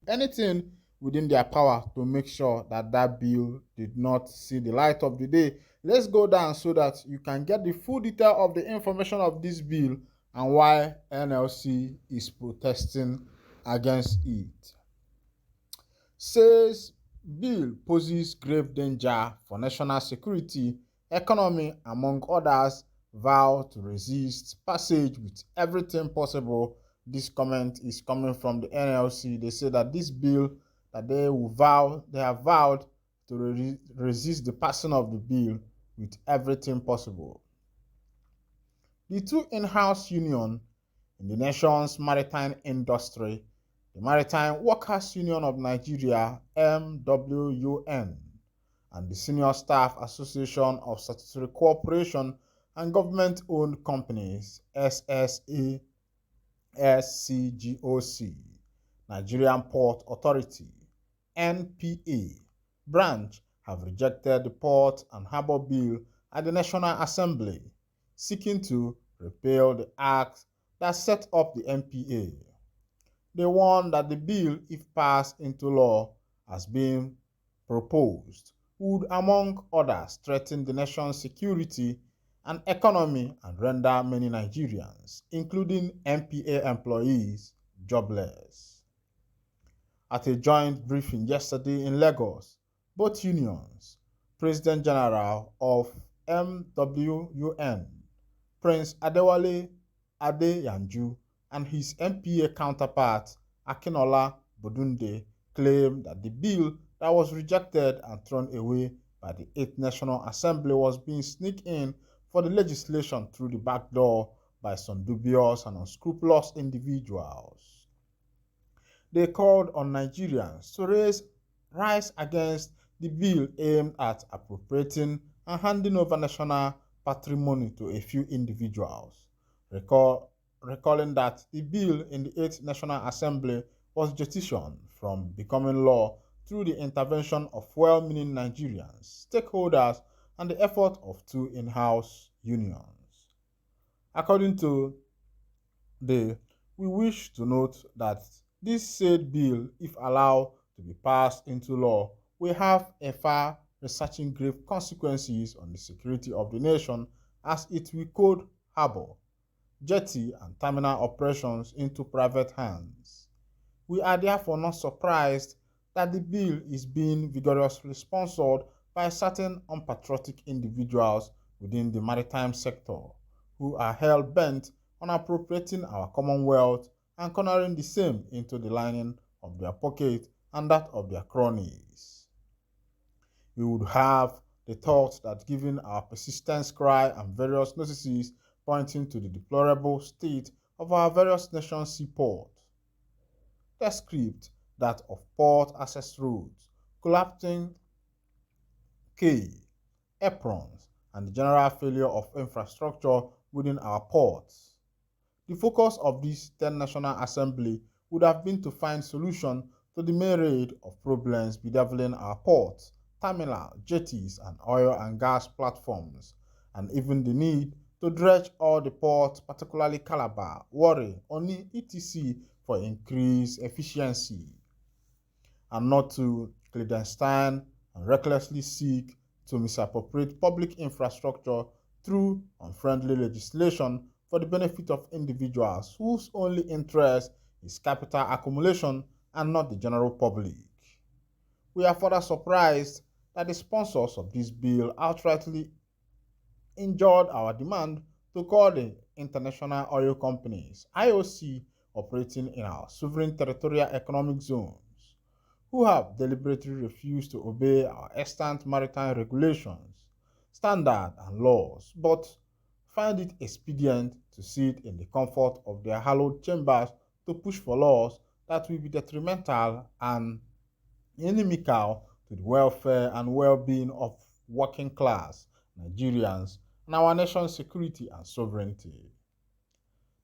anything within their power to make sure that that bill did not see the light of the day. Let's go down so that you can get the full detail of the information of this bill and why NLC is protesting against it. Says bill poses grave danger for national security, economy, among others, vow to resist passage with everything possible. This comment is coming from the NLC. They say that this bill that they have vowed to resist the passing of the bill with everything possible. The two in-house unions in the nation's maritime industry, the Maritime Workers Union of Nigeria, MWUN, and the Senior Staff Association of Statutory Corporation and Government-Owned Companies, SSASCGOC, Nigerian Port Authority, NPA, branch have rejected the Port and Harbour Bill at the National Assembly, seeking to repeal the act that set up the NPA. They warn that the bill, if passed into law as being proposed, would, among others, threaten the nation's security and economy and render many Nigerians, including NPA employees, jobless. At a joint briefing yesterday in Lagos, both unions, President General of MWUN, Prince Adewale Adeyanju, and his NPA counterpart, Akinola Bodunde, claimed that the bill that was rejected and thrown away by the 8th National Assembly was being sneaked in for the legislation through the back door by some dubious and unscrupulous individuals. They called on Nigerians to rise against the bill aimed at appropriating and handing over national patrimony to a few individuals. Recalling that the bill in the 8th National Assembly was jettisoned from becoming law through the intervention of well-meaning Nigerians, stakeholders, and the effort of two in-house unions. According to we wish to note that this said bill, if allowed to be passed into law, will have a far-reaching grave consequences on the security of the nation as it will code harbor, jetty, and terminal operations into private hands. We are therefore not surprised that the bill is being vigorously sponsored by certain unpatriotic individuals within the maritime sector who are hell-bent on appropriating our commonwealth and cornering the same into the lining of their pocket and that of their cronies. We would have the thought that given our persistent cry and various notices pointing to the deplorable state of our various nations' seaports, the script that of port access roads, collapsing quay, aprons, and the general failure of infrastructure within our ports. The focus of this 10th National Assembly would have been to find solution to the myriad of problems bedeviling our ports, terminal, jetties, and oil and gas platforms, and even the need to dredge all the ports, particularly Calabar, Warri, Oni, etc., for increased efficiency, and not to clandestine and recklessly seek to misappropriate public infrastructure through unfriendly legislation for the benefit of individuals whose only interest is capital accumulation and not the general public. We are further surprised that the sponsors of this bill outrightly injured our demand to call the international oil companies, IOC, operating in our sovereign territorial economic zones, who have deliberately refused to obey our extant maritime regulations, standards, and laws, but find it expedient to sit in the comfort of their hallowed chambers to push for laws that will be detrimental and inimical to the welfare and well-being of working class Nigerians and our nation's security and sovereignty.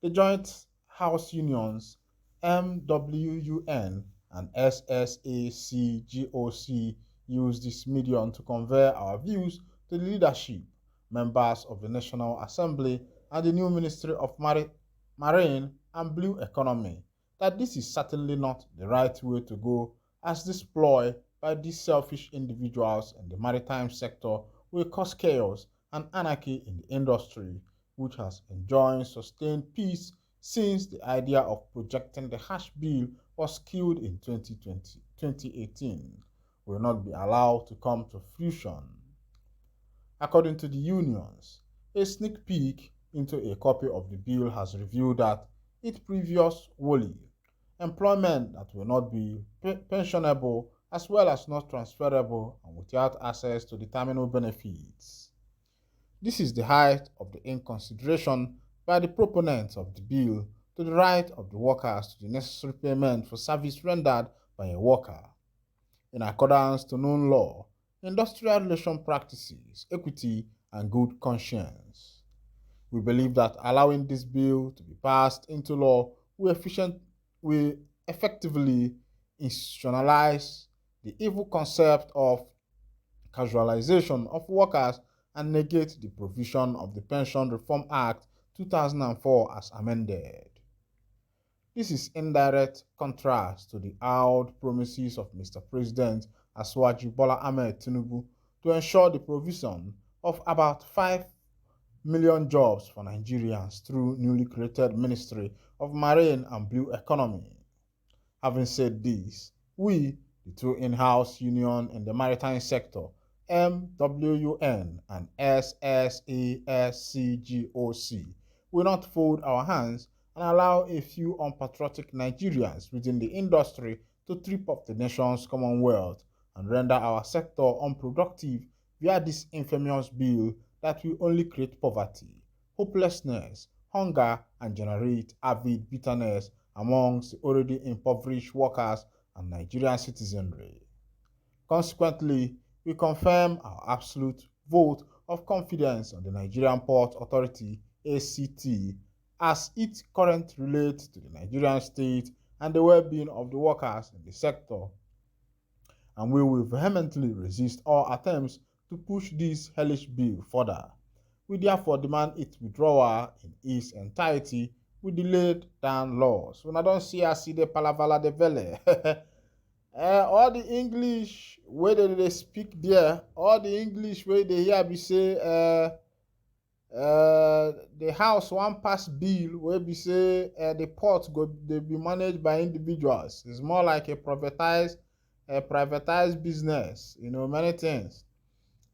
The joint House unions MWUN and SSACGOC use this medium to convey our views to the leadership, members of the National Assembly, and the new Ministry of Marine and Blue Economy that this is certainly not the right way to go, as this ploy by these selfish individuals in the maritime sector will cause chaos and anarchy in the industry, which has enjoyed sustained peace since the idea of projecting the Hash Bill was killed in 2018, will not be allowed to come to fruition. According to the unions, a sneak peek into a copy of the bill has revealed that its previous wholly employment that will not be pensionable as well as not transferable and without access to the terminal benefits. This is the height of the inconsideration by the proponents of the bill to the right of the workers to the necessary payment for service rendered by a worker, in accordance to known law, industrial relation practices, equity, and good conscience. We believe that allowing this bill to be passed into law will effectively institutionalize the evil concept of casualization of workers and negate the provision of the Pension Reform Act 2004 as amended. This is in direct contrast to the old promises of Mr. President Asuwaju Bola Ahmed Tinubu to ensure the provision of about 5 million jobs for Nigerians through newly created Ministry of Marine and Blue Economy. Having said this, we, the two in-house unions in the maritime sector, MWUN and SSASCGOC, will not fold our hands and allow a few unpatriotic Nigerians within the industry to trip up the nation's commonwealth and render our sector unproductive via this infamous bill that will only create poverty, hopelessness, hunger, and generate avid bitterness amongst the already impoverished workers and Nigerian citizenry. Consequently, we confirm our absolute vote of confidence on the Nigerian Port Authority (ACT) as it currently relates to the Nigerian state and the well-being of the workers in the sector, and we will vehemently resist all attempts to push this hellish bill further. We therefore demand its withdrawal in its entirety with the laid down laws. When I don't see I see the palavala de vele. All the English where they speak there, all the English where they hear be say the house one pass bill where be say the port go they be managed by individuals. It's more like a privatized business, many things.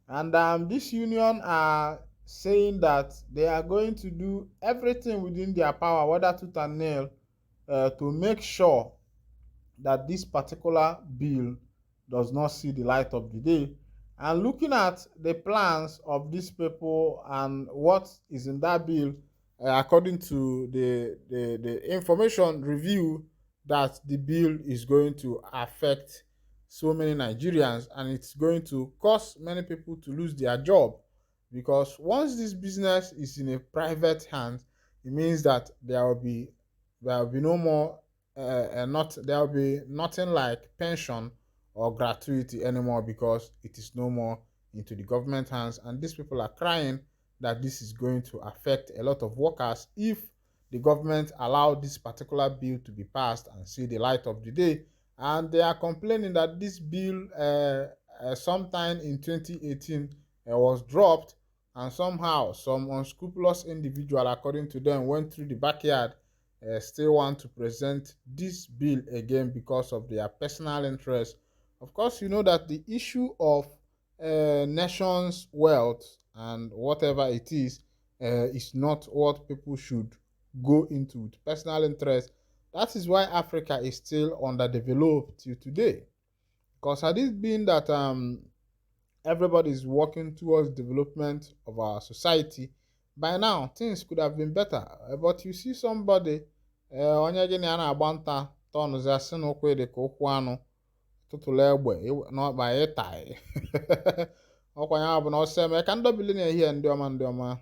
And this union are saying that they are going to do everything within their power, whether tooth and nail, to make sure that this particular bill does not see the light of the day. And looking at the plans of these people and what is in that bill, according to the information review, that the bill is going to affect so many Nigerians and it's going to cause many people to lose their job, because once this business is in a private hand, it means that there will be no more not there will be nothing like pension or gratuity anymore, because it is no more into the government hands, and these people are crying that this is going to affect a lot of workers if the government allow this particular bill to be passed and see the light of the day. And they are complaining that this bill sometime in 2018 was dropped, and somehow some unscrupulous individual, according to them, went through the backyard, still want to present this bill again because of their personal interest. Of course, you know that the issue of nation's wealth and whatever it is not what people should go into with personal interest. That is why Africa is still underdeveloped till today. Because had it been that everybody is working towards development of our society, by now things could have been better. But you see somebody onye gị na ya na-agba nta tọnụzi asị na ụkwụ dị ka ụkwụ anụ tụtụrụ egbe n'ọkpa ịtaị ọkwa ya bụ na ọsọ eme ka ndọbili na-ehihie ndị ọma